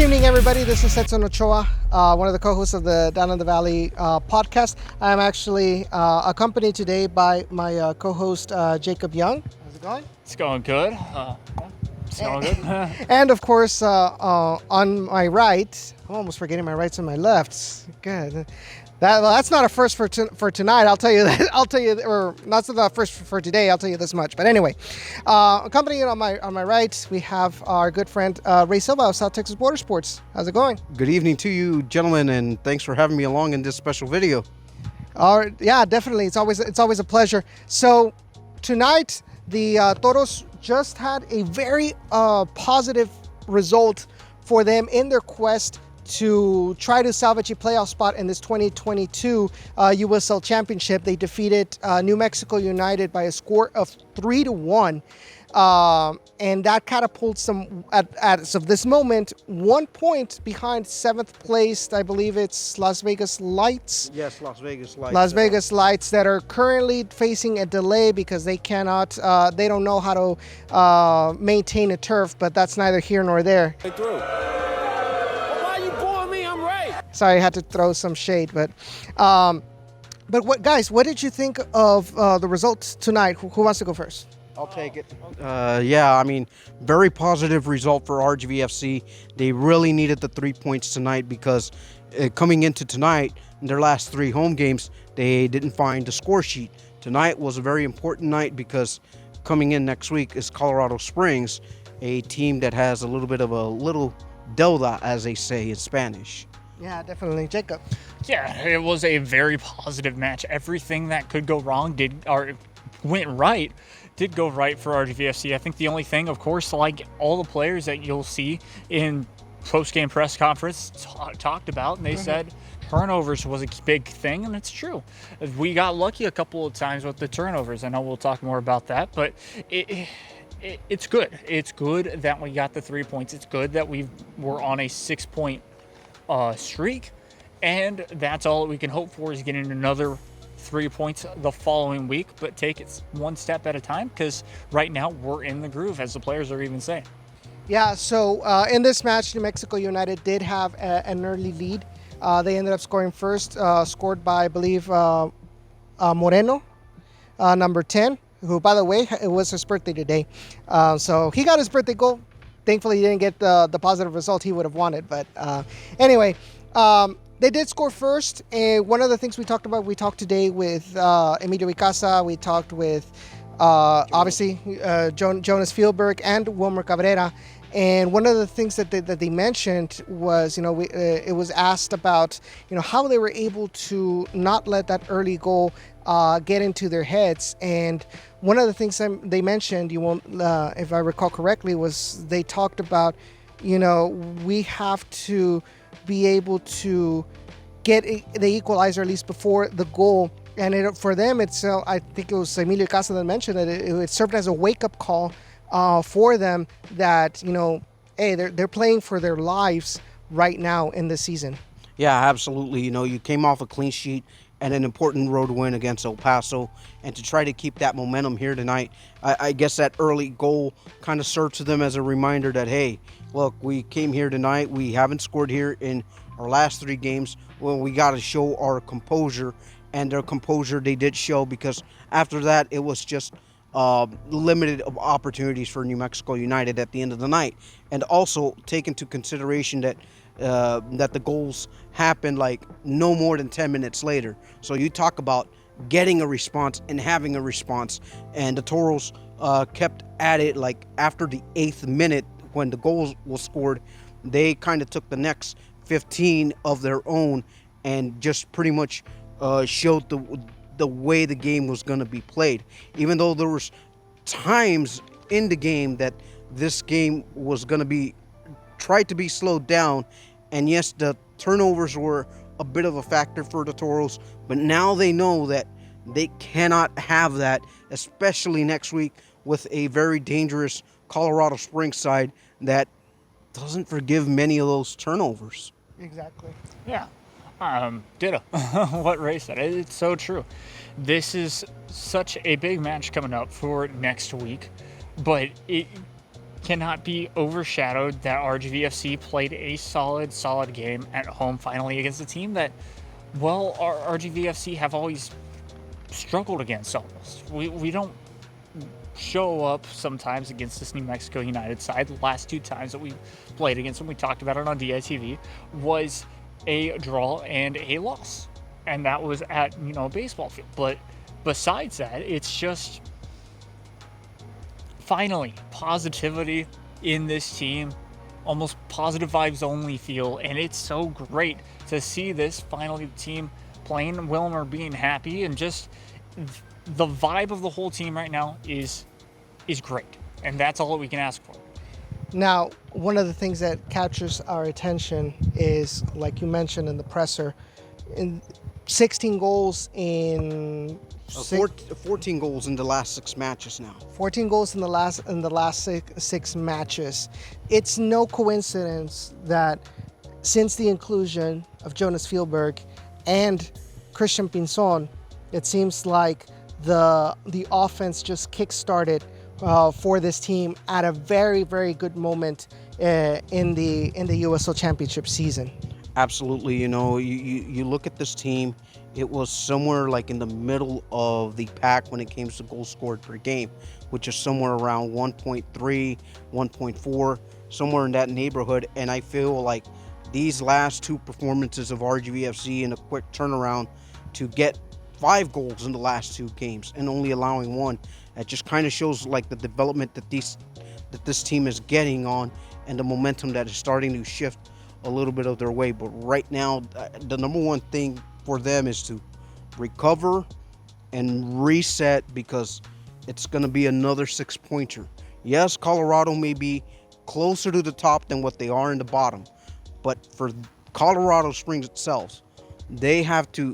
evening, everybody. This is Edson Ochoa, one of the co-hosts of the Down in the Valley podcast. I'm actually accompanied today by my co-host, Jacob Young. How's it going? It's going good. It's going good. And of course, on my right, I'm almost forgetting my rights and my lefts. Good. That's not a first for tonight. I'll tell you that. Or not a first for today. I'll tell you this much. But anyway, accompanying on my right, we have our good friend Rey Silva of South Texas Border Sports. How's it going? Good evening to you, gentlemen, and thanks for having me along in this special video. Yeah, definitely. It's always a pleasure. So tonight, the Toros just had a very positive result for them in their quest to try to salvage a playoff spot in this 2022 USL Championship. They defeated New Mexico United by a score of 3-1. And that catapults them as of this moment 1 point behind 7th place. I believe it's Las Vegas Lights. Yes, Las Vegas Lights. Las Vegas Lights that are currently facing a delay because they cannot, they don't know how to maintain a turf, but that's neither here nor there. Sorry, I had to throw some shade, but what, guys? What did you think of the results tonight? Who wants to go first? I'll take it. Yeah, I mean, very positive result for RGVFC. They really needed the 3 points tonight because coming into tonight, in their last 3 home games, they didn't find the score sheet. Tonight was a very important night because coming in next week is Colorado Springs, a team that has a little bit of a little deuda, as they say in Spanish. Yeah, definitely. Jacob. Yeah, it was a very positive match. Everything that could go wrong went right. Did go right for RGVFC. I think the only thing, of course, like all the players that you'll see in post-game press conference talked about, and they said turnovers was a big thing, and it's true. We got lucky a couple of times with the turnovers. I know we'll talk more about that, but it's good. It's good that we got the 3 points. It's good that we were on a 6-point streak, and that's all we can hope for is getting another 3 points the following week, but take it one step at a time because right now we're in the groove, as the players are even saying. Yeah, so in this match, New Mexico United did have an early lead. They ended up scoring first, scored by, I believe, Moreno, number 10, who, by the way, it was his birthday today. So he got his birthday goal. Thankfully, he didn't get the positive result he would have wanted. But anyway, they did score first. And one of the things we talked today with Emilio Vicasa. We talked with, obviously, Jonas Fielberg and Wilmer Cabrera. And one of the things that they mentioned was, it was asked about, how they were able to not let that early goal get into their heads. And one of the things they mentioned, if I recall correctly, was they talked about, we have to be able to get the equalizer at least before the goal. And for them, I think it was Emilio Casa that mentioned that it served as a wake-up call for them that, hey, they're playing for their lives right now in this season. Yeah, absolutely. You came off a clean sheet and an important road win against El Paso, and to try to keep that momentum here tonight, I guess that early goal kind of served to them as a reminder that, hey, look, we came here tonight, we haven't scored here in our last 3 games, well, we got to show our composure, and their composure they did show, because after that it was just limited opportunities for New Mexico United at the end of the night. And also take into consideration that the goals happened like no more than 10 minutes later. So you talk about getting a response and having a response, and the Toros kept at it. Like after the 8th minute when the goal was scored, they kind of took the next 15 of their own and just pretty much showed the way the game was going to be played. Even though there was times in the game that this game was going to be tried to be slowed down, and yes, the turnovers were a bit of a factor for the Toros, but now they know that they cannot have that, especially next week with a very dangerous Colorado Springs side that doesn't forgive many of those turnovers. Exactly. Yeah. Ditto. What Rey said. It's so true. This is such a big match coming up for next week, but cannot be overshadowed that RGVFC played a solid game at home finally against a team that, well, our RGVFC have always struggled against almost. We don't show up sometimes against this New Mexico United side. The last 2 times that we played against them, we talked about it on DITV, was a draw and a loss. And that was at, a baseball field. But besides that, it's just finally positivity in this team, almost positive vibes only feel, and it's so great to see this finally, the team playing well and being happy, and just the vibe of the whole team right now is great, and that's all that we can ask for. Now, one of the things that captures our attention is, like you mentioned in the presser, in 16 goals in 14 goals in the last 6 matches now. 14 goals in the last six matches. It's no coincidence that since the inclusion of Jonas Fjellberg and Christian Pinzon, it seems like the offense just kick-started for this team at a very, very good moment in the USL Championship season. Absolutely. You look at this team, it was somewhere like in the middle of the pack when it came to goals scored per game, which is somewhere around 1.3, 1.4, somewhere in that neighborhood. And I feel like these last 2 performances of RGVFC in a quick turnaround to get 5 goals in the last 2 games and only allowing 1, it just kind of shows like the development that this team is getting on, and the momentum that is starting to shift a little bit of their way. But right now, the number one thing for them is to recover and reset, because it's going to be another 6-pointer. Yes, Colorado may be closer to the top than what they are in the bottom, but for Colorado Springs itself, they have to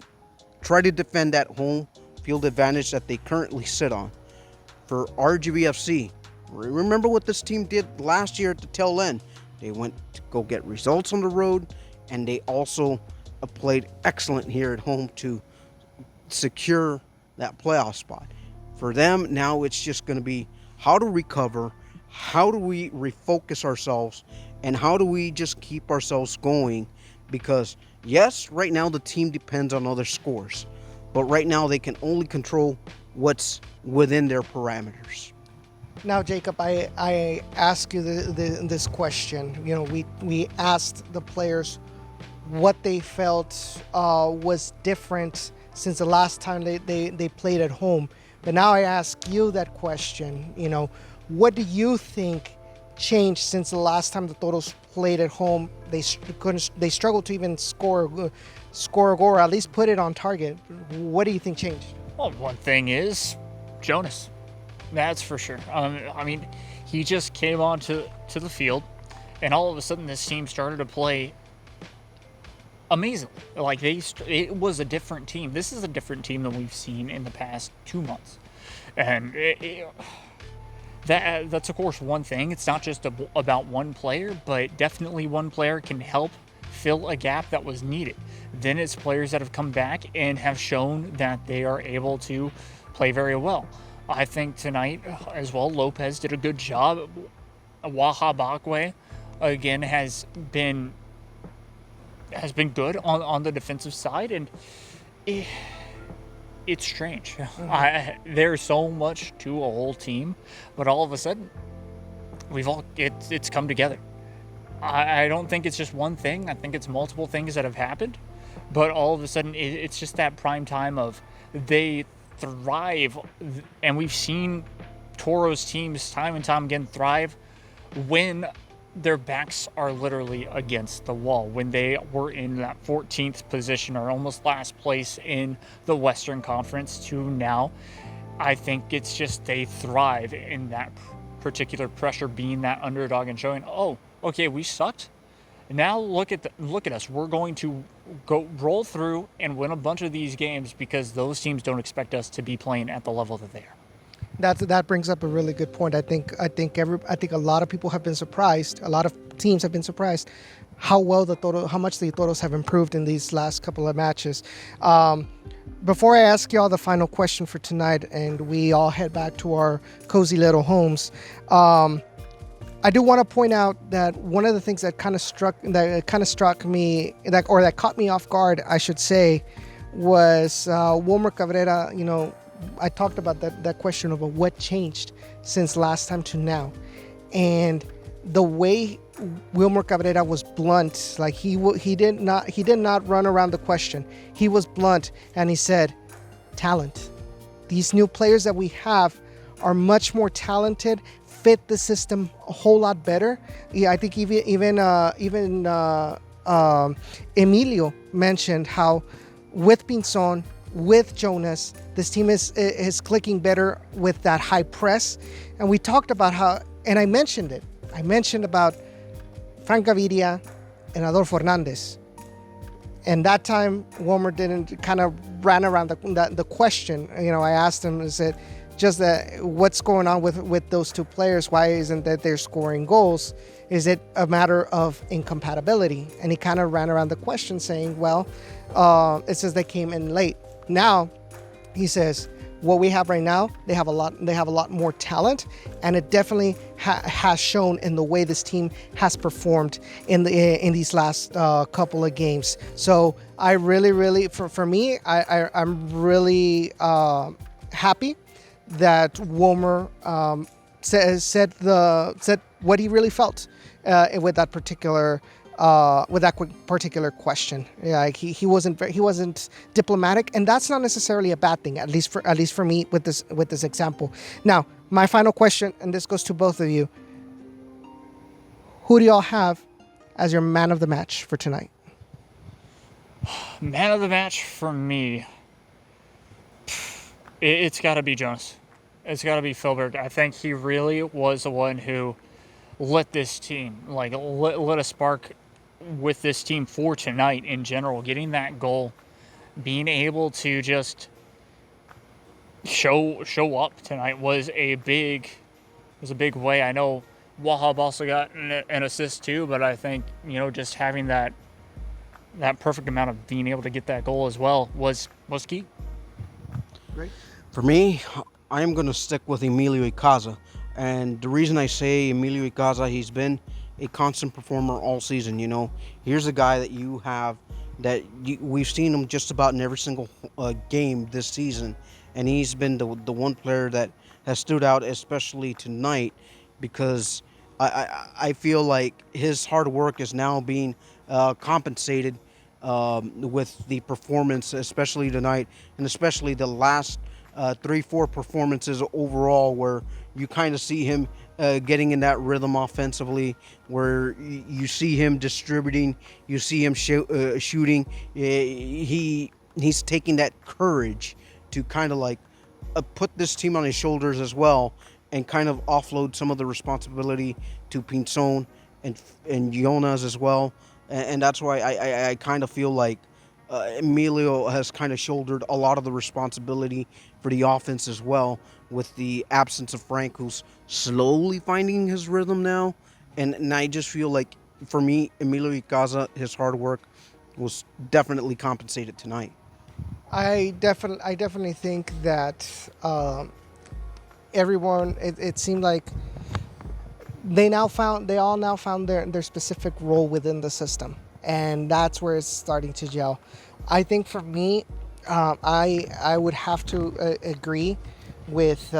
try to defend that home field advantage that they currently sit on. For RGVFC, remember what this team did last year at the tail end. They went to go get results on the road, and they also played excellent here at home to secure that playoff spot. For them, now it's just going to be how to recover, how do we refocus ourselves, and how do we just keep ourselves going, because yes, right now the team depends on other scores, but right now they can only control what's within their parameters. Now, Jacob, I ask you this question. We asked the players what they felt was different since the last time they played at home. But now I ask you that question. What do you think changed since the last time the Toros played at home? They struggled to even score a goal, or at least put it on target. What do you think changed? Well, one thing is Jonas. That's for sure. He just came onto the field, and all of a sudden this team started to play amazingly. Like it was a different team. This is a different team than we've seen in the past 2 months, and that's of course one thing. It's not just about one player, but definitely one player can help fill a gap that was needed. Then it's players that have come back and have shown that they are able to play very well. I think tonight as well, Lopez did a good job. Waha Bakwe, again, has been good on the defensive side, and it's strange. There's so much to a whole team, but all of a sudden, it's come together. I don't think it's just one thing. I think it's multiple things that have happened, but all of a sudden, it's just that prime time of they thrive, and we've seen Toros teams time and time again thrive when their backs are literally against the wall, when they were in that 14th position or almost last place in the Western Conference to now. I think it's just they thrive in that particular pressure, being that underdog and showing, oh, okay, we sucked. Now look at us. We're going to go roll through and win a bunch of these games because those teams don't expect us to be playing at the level that they are. That brings up a really good point. I think a lot of people have been surprised. A lot of teams have been surprised how much the Toros have improved in these last couple of matches. Before I ask y'all the final question for tonight, and we all head back to our cozy little homes, I do want to point out that one of the things that kind of struck me, that caught me off guard, I should say, was Wilmer Cabrera. You know, I talked about that question of what changed since last time to now, and the way Wilmer Cabrera was blunt. Like he did not run around the question. He was blunt, and he said, "Talent. These new players that we have are much more talented, fit the system a whole lot better." Yeah, I think even Emilio mentioned how with Pinzon, with Jonas, this team is clicking better with that high press. And we talked about how, and I mentioned it. I mentioned about Frank Gaviria and Adolfo Hernandez. And that time, Wilmer didn't kind of ran around the question. You know, I asked him, is it just that what's going on with those two players? Why isn't that they're scoring goals? Is it a matter of incompatibility? And he kind of ran around the question saying, well, it says they came in late. Now, he says, what we have right now, they have a lot more talent, and it definitely has shown in the way this team has performed in these last couple of games. So I really, for me, I'm really happy that Wilmer said what he really felt with that particular question. Yeah, like he wasn't diplomatic, and that's not necessarily a bad thing. At least for me with this example. Now, my final question, and this goes to both of you: who do y'all have as your man of the match for tonight? Man of the match for me, it's got to be Jonas. It's got to be Philberg. I think he really was the one who lit this team, like lit a spark with this team for tonight in general. Getting that goal, being able to just show up tonight was a big way. I know Wahab also got an assist too, but I think, you know, just having that perfect amount of being able to get that goal as well was key. Great. For me, I am going to stick with Emilio Icaza. And the reason I say Emilio Icaza, he's been a constant performer all season. You know, here's a guy that you have we've seen him just about in every single game this season. And he's been the one player that has stood out, especially tonight, because I feel like his hard work is now being compensated with the performance, especially tonight, and especially the last 3-4 performances overall, where you kind of see him getting in that rhythm offensively, where you see him distributing, you see him shooting. He's taking that courage to kind of like put this team on his shoulders as well, and kind of offload some of the responsibility to Pinzon and Jonas as well. And that's why I kind of feel like Emilio has kind of shouldered a lot of the responsibility for the offense as well, with the absence of Frank, who's slowly finding his rhythm now. And I just feel like, for me, Emilio Icaza, his hard work was definitely compensated tonight. I definitely think that everyone, it seemed like they all now found their specific role within the system, and that's where it's starting to gel. I think for me, I would have to agree with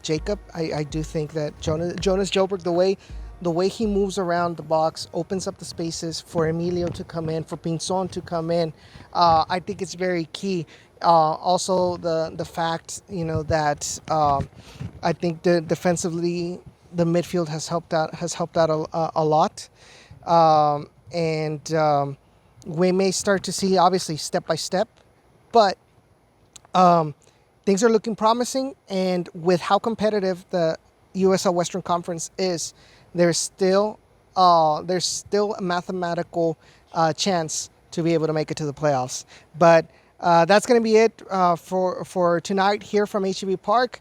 Jacob. I do think that Jonas Joberg, the way he moves around the box, opens up the spaces for Emilio to come in, for Pinzon to come in. I think it's very key. Also, the fact, you know, that I think defensively the midfield has helped out a lot, and we may start to see, obviously, step by step, but things are looking promising. And with how competitive the USL Western Conference is, there's still a mathematical chance to be able to make it to the playoffs. But that's going to be it for tonight here from HEB Park.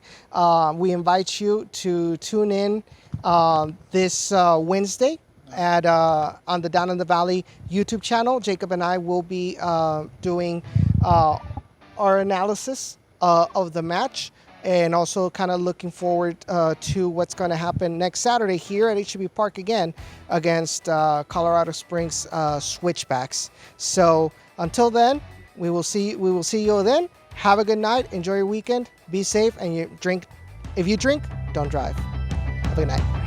We invite you to tune in this Wednesday at on the Down in the Valley YouTube channel. Jacob and I will be doing our analysis of the match. and also kind of looking forward to what's going to happen next Saturday here at HEB Park again against Colorado Springs Switchbacks. So until then, we will see you then. Have a good night. Enjoy your weekend. Be safe, and if you drink, don't drive. Have a good night.